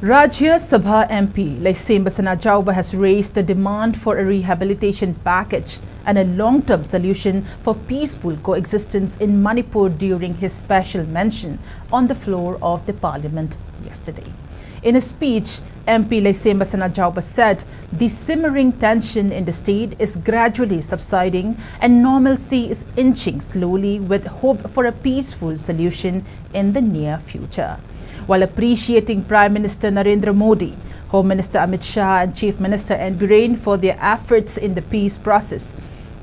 Rajya Sabha MP Sanajaoba has raised a demand for a rehabilitation package and a long-term solution for peaceful coexistence in Manipur during his special mention on the floor of the parliament yesterday. In a speech, MP Sanajaoba said the simmering tension in the state is gradually subsiding and normalcy is inching slowly with hope for a peaceful solution in the near future. While appreciating Prime Minister Narendra Modi, Home Minister Amit Shah and Chief Minister N. Biren for their efforts in the peace process,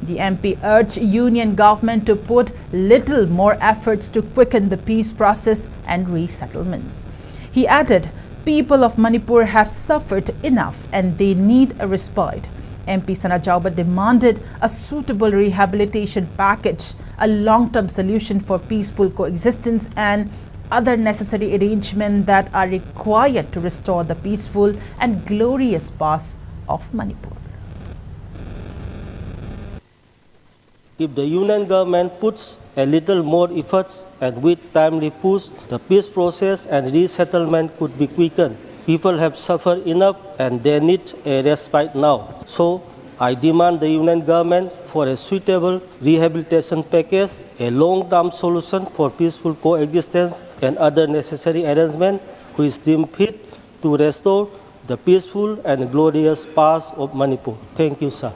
the MP urged Union government to put little more efforts to quicken the peace process and resettlements. He added, people of Manipur have suffered enough and they need a respite. MP Sanajaoba demanded a suitable rehabilitation package, a long-term solution for peaceful coexistence and other necessary arrangements that are required to restore the peaceful and glorious past of Manipur. If the Union government puts a little more efforts and with timely push, the peace process and resettlement could be quickened. People have suffered enough and they need a respite now. So I demand the Union government for a suitable rehabilitation package, a long-term solution for peaceful coexistence and other necessary arrangements which deem fit to restore the peaceful and glorious past of Manipur. Thank you, sir.